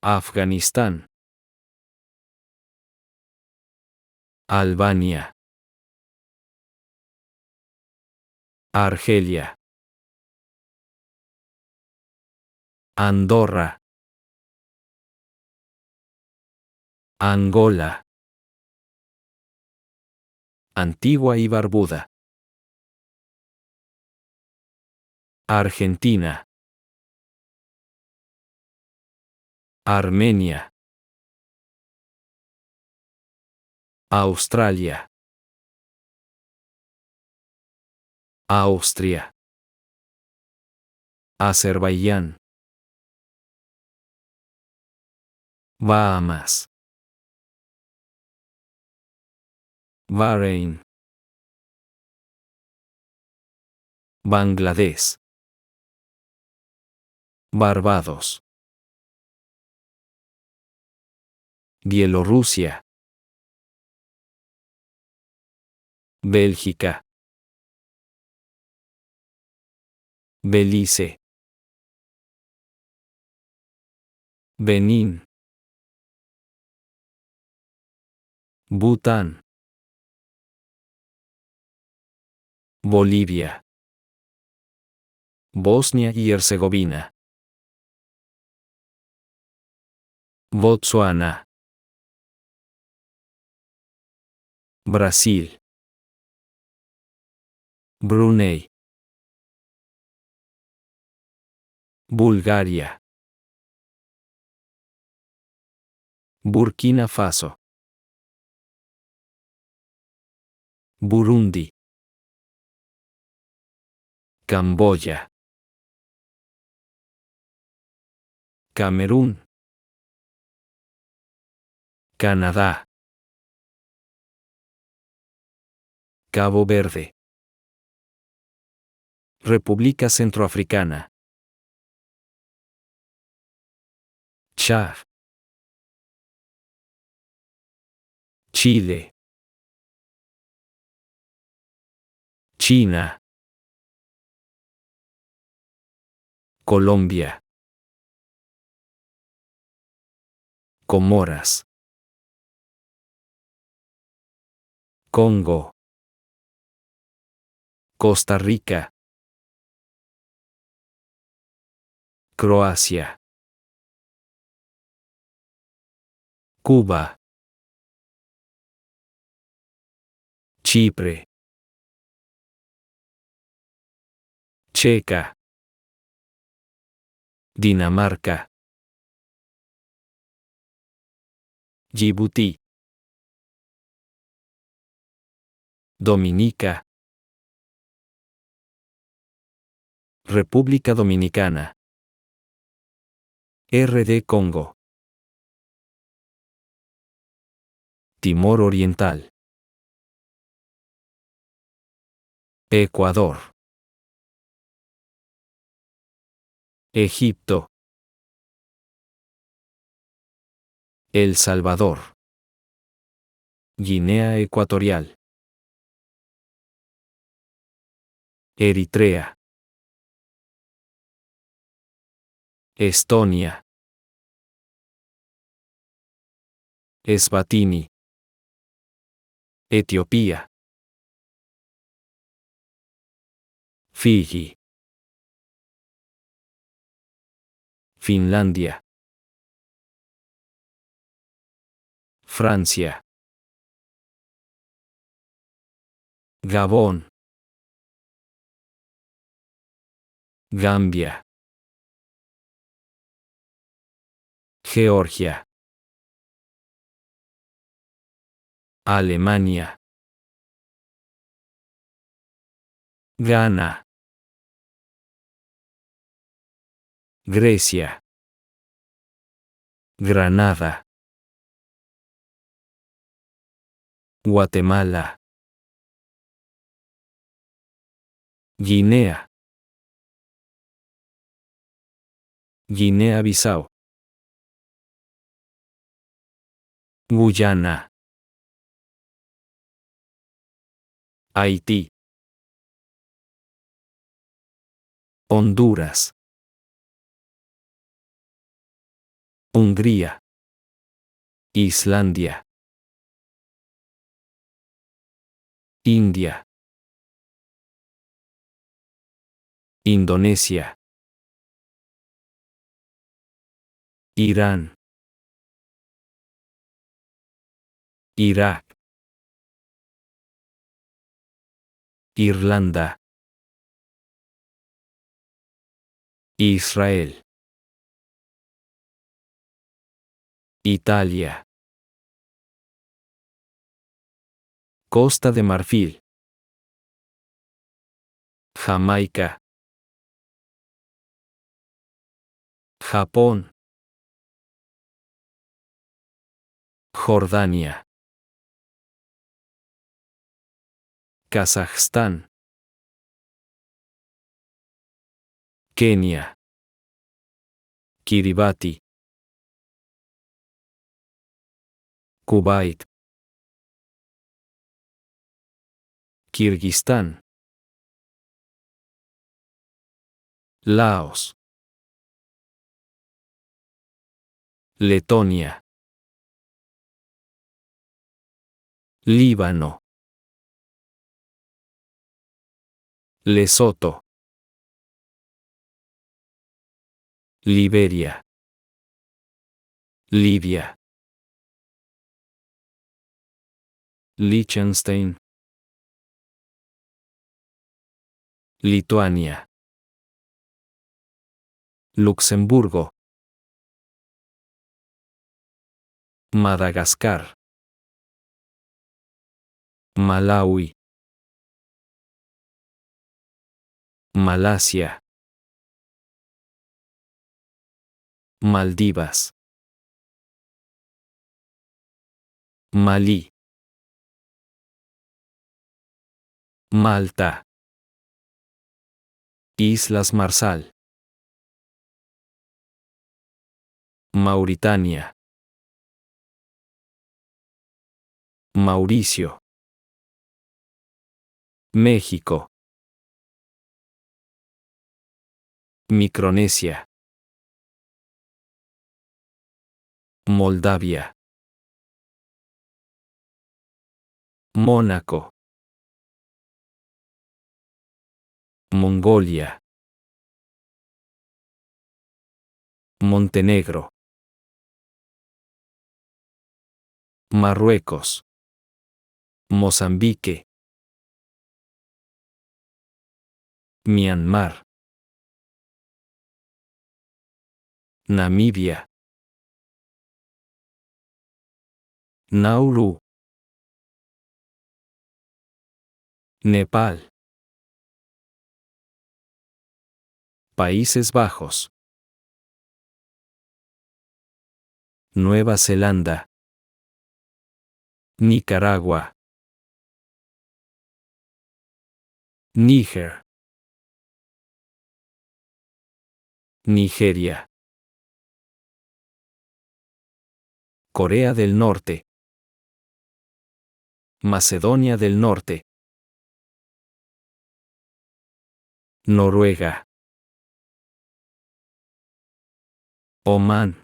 Afganistán, Albania, Argelia, Andorra, Angola, Antigua y Barbuda, Argentina, Armenia, Australia, Austria, Azerbaiyán, Bahamas, Bahrein, Bangladesh, Barbados, Bielorrusia, Bélgica, Belice, Benín, Bután, Bolivia, Bosnia y Herzegovina, Botsuana, Brasil, Brunei, Bulgaria, Burkina Faso, Burundi, Camboya, Camerún, Canadá, Cabo Verde, República Centroafricana, Chad, Chile, China, Colombia, Comoras, Congo, Costa Rica, Croacia, Cuba, Chipre, Checa, Dinamarca, Djibouti, Dominica, República Dominicana, RD Congo, Timor Oriental, Ecuador, Egipto, El Salvador, Guinea Ecuatorial, Eritrea, Estonia, Eswatini, Etiopía, Fiji, Finlandia, Francia, Gabón, Gambia, Georgia, Alemania, Ghana, Grecia, Granada, Guatemala, Guinea, Guinea-Bissau, Guyana, Haití, Honduras, Hungría. Islandia. India. Indonesia. Irán. Irak. Irlanda. Israel. Italia. Costa de Marfil. Jamaica. Japón. Jordania. Kazajstán. Kenia. Kiribati. Kuwait. Kirguistán. Laos. Letonia. Líbano. Lesoto. Liberia. Libia. Liechtenstein. Lituania. Luxemburgo. Madagascar. Malaui. Malasia. Maldivas. Malí. Malta. Islas Marshall. Mauritania. Mauricio. México. Micronesia. Moldavia. Mónaco. Mongolia. Montenegro. Marruecos. Mozambique. Myanmar. Namibia. Nauru. Nepal. Países Bajos. Nueva Zelanda. Nicaragua. Níger. Nigeria. Corea del Norte. Macedonia del Norte. Noruega. Omán.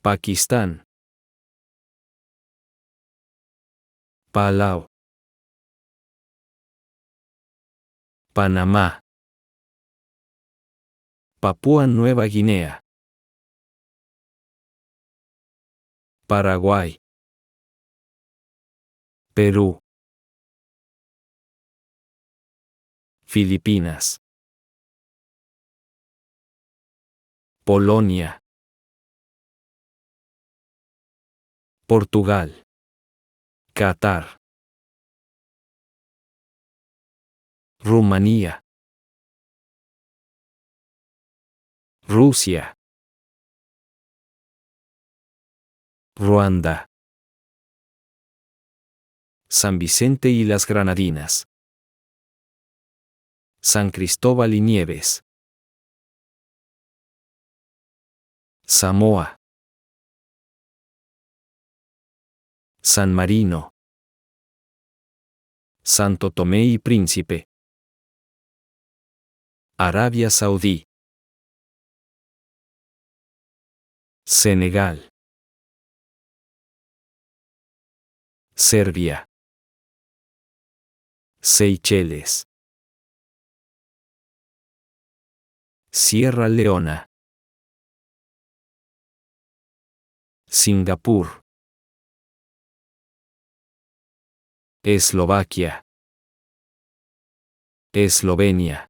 Pakistán. Palau. Panamá. Papúa Nueva Guinea. Paraguay. Perú. Filipinas. Polonia. Portugal. Qatar. Rumanía. Rusia. Ruanda. San Vicente y las Granadinas. San Cristóbal y Nieves. Samoa. San Marino. Santo Tomé y Príncipe. Arabia Saudí. Senegal. Serbia. Seychelles. Sierra Leona. Singapur. Eslovaquia. Eslovenia.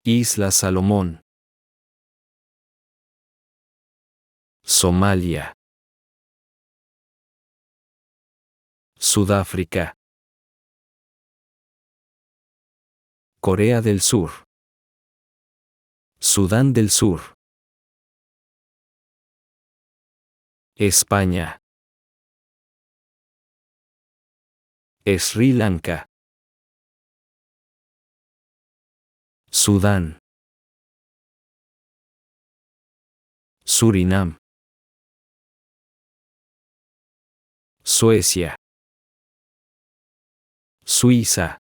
Islas Salomón. Somalia. Sudáfrica. Corea del Sur. Sudán del Sur. España. Sri Lanka. Sudán. Surinam. Suecia. Suiza.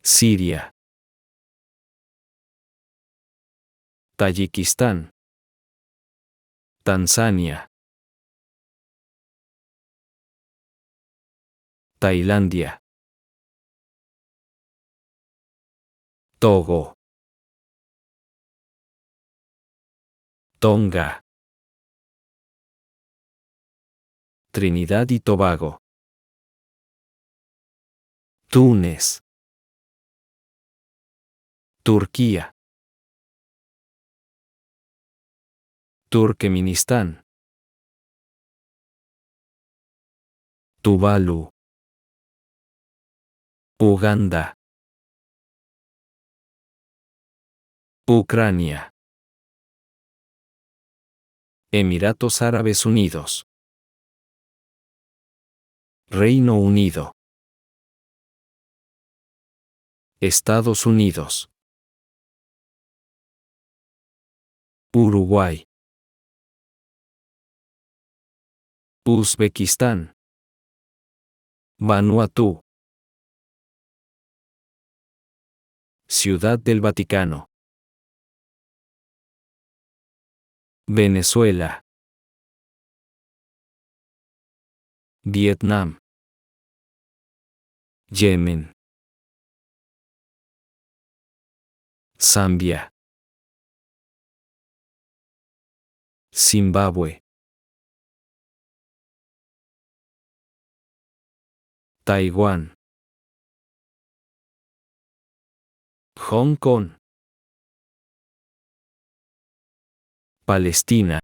Siria. Tayikistán. Tanzania. Tailandia. Togo. Tonga. Trinidad y Tobago. Túnez. Turquía. Turkmenistán. Tuvalu. Uganda. Ucrania. Emiratos Árabes Unidos. Reino Unido. Estados Unidos. Uruguay. Uzbekistán. Vanuatu. Ciudad del Vaticano. Venezuela. Vietnam. Yemen. Zambia. Zimbabue. Taiwán. Hong Kong. Palestina.